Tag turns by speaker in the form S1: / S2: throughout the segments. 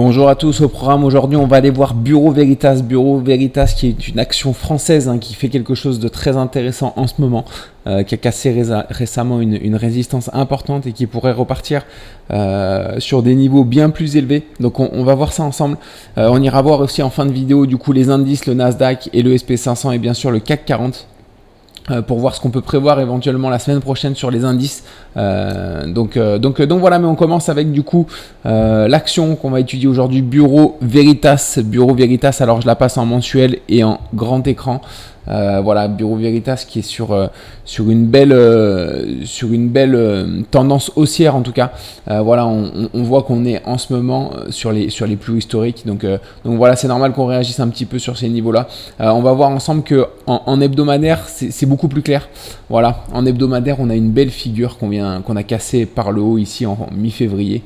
S1: Bonjour à tous, au programme aujourd'hui on va aller voir Bureau Veritas. Bureau Veritas qui est une action française qui fait quelque chose de très intéressant en ce moment, qui a cassé récemment une résistance importante et qui pourrait repartir sur des niveaux bien plus élevés. Donc on va voir ça ensemble. On ira voir aussi en fin de vidéo du coup les indices, le Nasdaq et le SP500 et bien sûr le CAC 40. Pour voir ce qu'on peut prévoir éventuellement la semaine prochaine sur les indices. Donc voilà, mais on commence avec du coup l'action qu'on va étudier aujourd'hui, Bureau Veritas. Bureau Veritas, alors je la passe en mensuel et en grand écran. Voilà, Bureau Veritas qui est sur une belle tendance haussière en tout cas. Voilà, on voit qu'on est en ce moment sur les plus hauts historiques. Donc voilà, c'est normal qu'on réagisse un petit peu sur ces niveaux-là. On va voir ensemble que en hebdomadaire, c'est beaucoup plus clair. Voilà, en hebdomadaire, on a une belle figure qu'on a cassée par le haut ici en mi-février.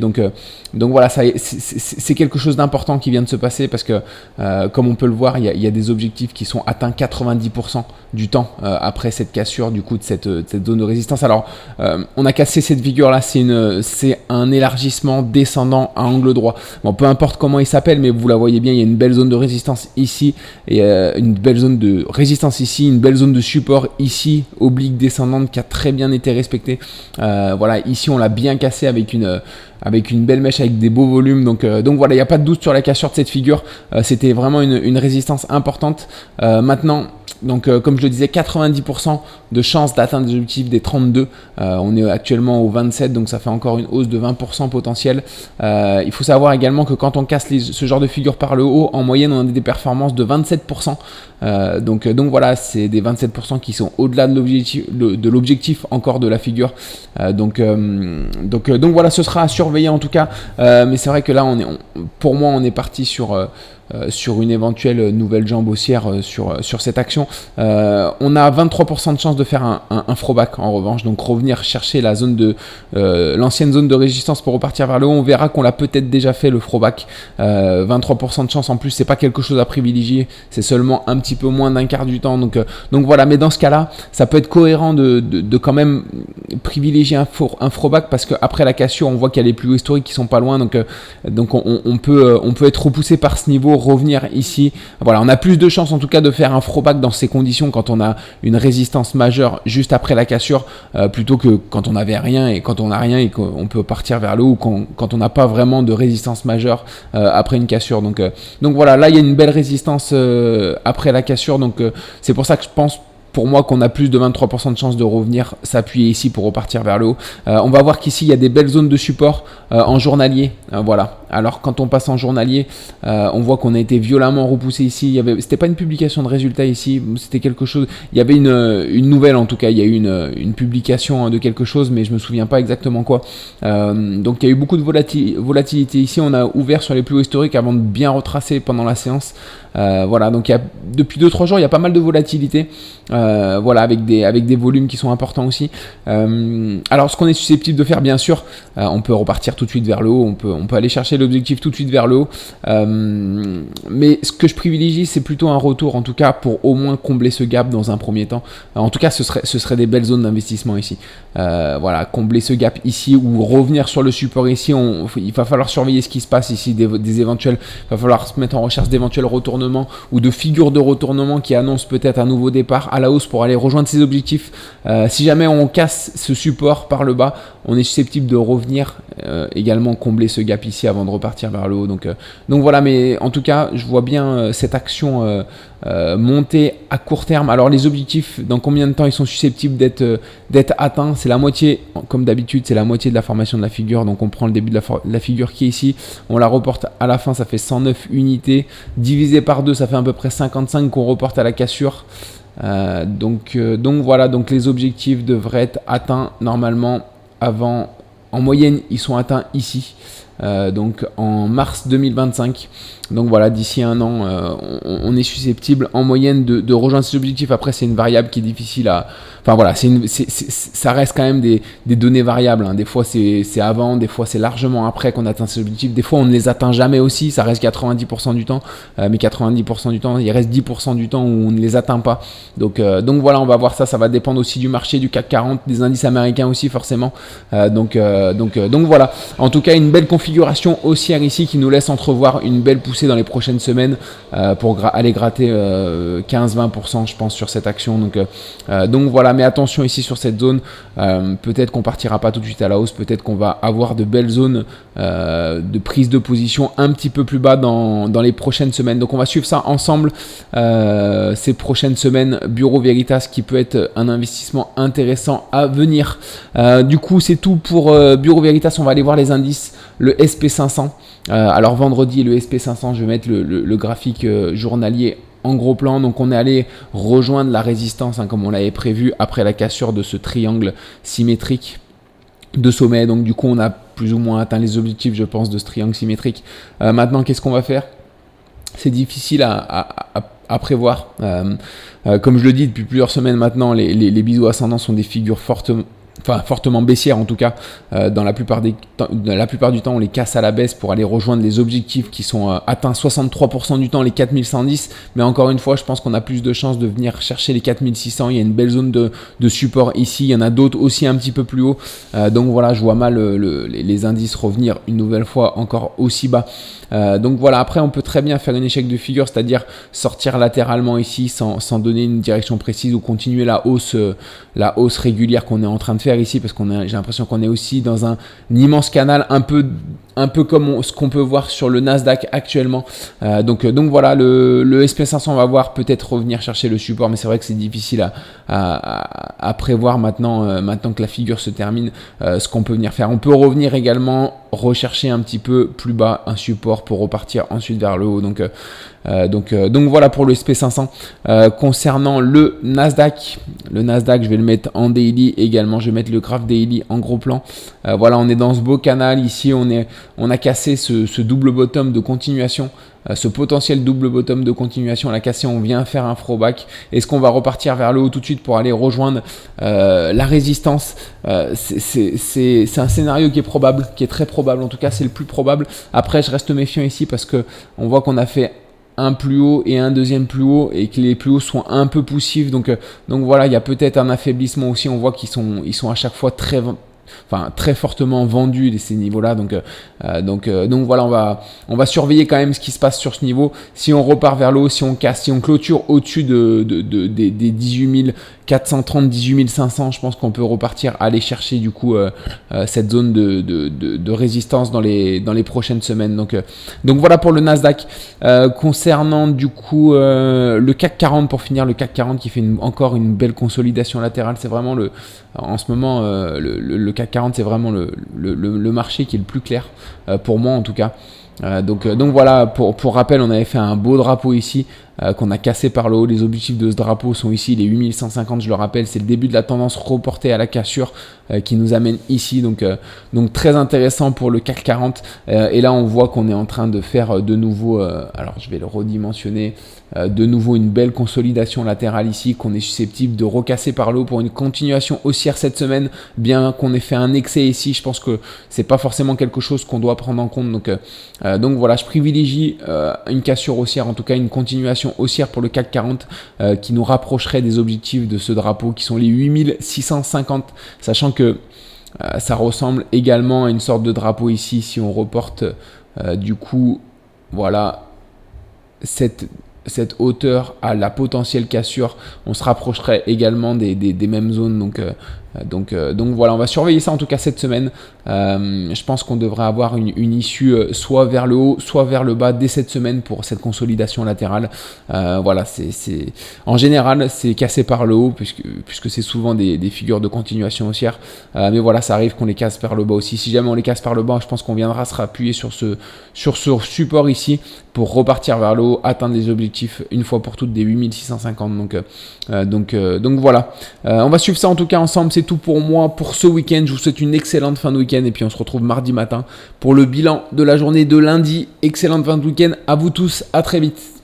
S1: Donc voilà, c'est quelque chose d'important qui vient de se passer parce que comme on peut le voir, il y a des objectifs qui sont atteints 90% du temps après cette cassure du coup de cette zone de résistance. Alors on a cassé cette figure là, c'est un élargissement descendant à angle droit. Bon, peu importe comment il s'appelle, mais vous la voyez bien, il y a une belle zone de résistance ici et une belle zone de résistance ici, une belle zone de support ici, oblique descendante qui a très bien été respectée. Voilà, ici on l'a bien cassé avec une belle mèche avec des beaux volumes. Donc voilà, il n'y a pas de doute sur la cassure de cette figure. C'était vraiment une résistance importante. Maintenant, donc comme je le disais, 90% de chances d'atteindre des objectifs des 32. On est actuellement au 27, donc ça fait encore une hausse de 20% potentielle. Il faut savoir également que quand on casse ce genre de figure par le haut, en moyenne, on a des performances de 27%. Donc voilà, c'est des 27% qui sont au-delà de l'objectif encore de la figure. Donc voilà, ce sera à surveiller en tout cas. Mais c'est vrai que là, pour moi, on est parti sur une éventuelle nouvelle jambe haussière sur cette action. On a 23% de chance de faire un throwback en revanche, donc revenir chercher la zone l'ancienne zone de résistance pour repartir vers le haut. On verra qu'on l'a peut-être déjà fait le throwback. 23% de chance en plus, c'est pas quelque chose à privilégier, c'est seulement un petit peu moins d'un quart du temps. Donc voilà, mais dans ce cas-là, ça peut être cohérent de quand même privilégier un throwback parce qu'après la cassure, on voit qu'il y a les plus hauts historiques qui sont pas loin, donc on peut être repoussé par ce niveau, revenir ici. Voilà, on a plus de chances en tout cas de faire un throwback dans ces conditions quand on a une résistance majeure juste après la cassure plutôt que quand on n'avait rien et quand on n'a rien et qu'on peut partir vers le haut ou quand on n'a pas vraiment de résistance majeure après une cassure. Donc voilà, là il y a une belle résistance après la cassure, donc c'est pour ça que je pense pour moi qu'on a plus de 23% de chances de revenir s'appuyer ici pour repartir vers le haut. On va voir qu'ici il y a des belles zones de support en journalier. Voilà. Alors quand on passe en journalier, on voit qu'on a été violemment repoussé ici. C'était pas une publication de résultats ici, c'était quelque chose. Il y avait une nouvelle en tout cas. Il y a eu une publication de quelque chose, mais je me souviens pas exactement quoi. Donc il y a eu beaucoup de volatilité ici. On a ouvert sur les plus hauts historiques avant de bien retracer pendant la séance. Voilà, donc depuis 2-3 jours, il y a pas mal de volatilité. Voilà, avec des volumes qui sont importants aussi. Alors ce qu'on est susceptible de faire, bien sûr, on peut repartir tout de suite vers le haut, on peut aller chercher l'objectif tout de suite vers le haut, mais ce que je privilégie, c'est plutôt un retour en tout cas pour au moins combler ce gap dans un premier temps. En tout cas, ce serait des belles zones d'investissement ici. Voilà, combler ce gap ici ou revenir sur le support ici. Il va falloir surveiller ce qui se passe ici, des éventuels, il va falloir se mettre en recherche d'éventuels retournements ou de figures de retournement qui annoncent peut-être un nouveau départ à la hausse pour aller rejoindre ses objectifs. Si jamais on casse ce support par le bas, on est susceptible de revenir également combler ce gap ici avant de repartir vers le haut. Donc voilà, mais en tout cas, je vois bien cette action monter à court terme. Alors les objectifs, dans combien de temps ils sont susceptibles d'être atteints? C'est la moitié, comme d'habitude, c'est la moitié de la formation de la figure. Donc on prend le début de la figure qui est ici, on la reporte à la fin, ça fait 109 unités, divisé par 2, ça fait à peu près 55 qu'on reporte à la cassure. Donc voilà, donc les objectifs devraient être atteints normalement en moyenne ils sont atteints ici, donc en mars 2025. Donc voilà, d'ici un an, on est susceptible en moyenne de rejoindre ces objectifs. Après, c'est une variable qui est difficile à... Enfin voilà, ça reste quand même des données variables. Hein. Des fois, c'est avant, des fois, c'est largement après qu'on atteint ces objectifs. Des fois, on ne les atteint jamais aussi. Ça reste 90% du temps. Mais 90% du temps, il reste 10% du temps où on ne les atteint pas. Donc voilà, on va voir ça. Ça va dépendre aussi du marché, du CAC 40, des indices américains aussi, forcément. Donc voilà. En tout cas, une belle configuration haussière ici qui nous laisse entrevoir une belle poussée dans les prochaines semaines pour aller gratter 15-20% je pense sur cette action. Donc voilà, mais attention ici sur cette zone, peut-être qu'on partira pas tout de suite à la hausse, peut-être qu'on va avoir de belles zones de prise de position un petit peu plus bas dans les prochaines semaines. Donc on va suivre ça ensemble ces prochaines semaines. Bureau Veritas qui peut être un investissement intéressant à venir. Du coup c'est tout pour Bureau Veritas. On va aller voir les indices, le SP500. Alors vendredi, le SP500, je vais mettre le graphique journalier en gros plan. Donc on est allé rejoindre la résistance comme on l'avait prévu après la cassure de ce triangle symétrique de sommet. Donc du coup on a plus ou moins atteint les objectifs, je pense, de ce triangle symétrique. Maintenant, qu'est-ce qu'on va faire? C'est difficile à prévoir. Comme je le dis depuis plusieurs semaines maintenant, les biseaux ascendants sont des figures fortement baissière en tout cas. Dans la plupart du temps on les casse à la baisse pour aller rejoindre les objectifs qui sont atteints 63% du temps, les 4110, mais encore une fois je pense qu'on a plus de chances de venir chercher les 4600. Il y a une belle zone de support ici, il y en a d'autres aussi un petit peu plus haut, donc voilà, je vois mal les indices revenir une nouvelle fois encore aussi bas. Donc voilà, après on peut très bien faire une échec de figure, c'est-à-dire sortir latéralement ici sans donner une direction précise ou continuer la hausse régulière qu'on est en train de faire ici, parce j'ai l'impression qu'on est aussi dans un immense canal un peu comme ce qu'on peut voir sur le Nasdaq actuellement. Donc voilà, le SP500 on va voir peut-être revenir chercher le support, mais c'est vrai que c'est difficile à prévoir maintenant que la figure se termine, ce qu'on peut venir faire. On peut revenir également rechercher un petit peu plus bas un support pour repartir ensuite vers le haut. Donc voilà pour le SP500. Concernant le Nasdaq, je vais le mettre en daily également. Je vais mettre le graph daily en gros plan. Voilà, on est dans ce beau canal ici. On a cassé ce double bottom de continuation. Ce potentiel double bottom de continuation, on l'a cassé, on vient faire un throwback. Est-ce qu'on va repartir vers le haut tout de suite pour aller rejoindre la résistance? C'est un scénario qui est probable, qui est très probable. En tout cas, c'est le plus probable. Après, je reste méfiant ici parce que on voit qu'on a fait un plus haut et un deuxième plus haut et que les plus hauts sont un peu poussifs. Donc voilà, il y a peut-être un affaiblissement aussi. On voit qu'ils sont à chaque fois très fortement vendus ces niveaux-là. Donc voilà, on va surveiller quand même ce qui se passe sur ce niveau. Si on repart vers le haut, si on casse, si on clôture au-dessus des 18 430, 18 500, je pense qu'on peut repartir aller chercher du coup cette zone de résistance dans les prochaines semaines. Donc voilà pour le Nasdaq. Concernant du coup le CAC 40, pour finir, le CAC 40 qui fait encore une belle consolidation latérale. C'est vraiment en ce moment le CAC 40, c'est vraiment le marché qui est le plus clair pour moi en tout cas. Donc voilà, pour rappel, on avait fait un beau drapeau ici qu'on a cassé par le haut. Les objectifs de ce drapeau sont ici, les 8150, je le rappelle, c'est le début de la tendance reportée à la cassure qui nous amène ici. Donc très intéressant pour le CAC 40. Et là, on voit qu'on est en train de faire de nouveau, alors je vais le redimensionner, de nouveau une belle consolidation latérale ici qu'on est susceptible de recasser par le haut pour une continuation haussière cette semaine. Bien qu'on ait fait un excès ici, je pense que c'est pas forcément quelque chose qu'on doit prendre en compte. Donc voilà, je privilégie une cassure haussière, en tout cas une continuation haussière pour le CAC 40 qui nous rapprocherait des objectifs de ce drapeau qui sont les 8650, sachant que ça ressemble également à une sorte de drapeau ici. Si on reporte du coup voilà cette hauteur à la potentielle cassure, on se rapprocherait également des mêmes zones. Donc voilà, on va surveiller ça en tout cas cette semaine. Je pense qu'on devrait avoir une issue soit vers le haut, soit vers le bas dès cette semaine pour cette consolidation latérale. Voilà, en général c'est cassé par le haut puisque c'est souvent des figures de continuation haussière. Mais voilà, ça arrive qu'on les casse par le bas aussi. Si jamais on les casse par le bas, je pense qu'on viendra se rappuyer sur ce support ici pour repartir vers le haut, atteindre les objectifs une fois pour toutes des 8650. Donc voilà, on va suivre ça en tout cas ensemble. C'est tout pour moi pour ce week-end. Je vous souhaite une excellente fin de week-end et puis on se retrouve mardi matin pour le bilan de la journée de lundi. Excellente fin de week-end à vous tous, à très vite.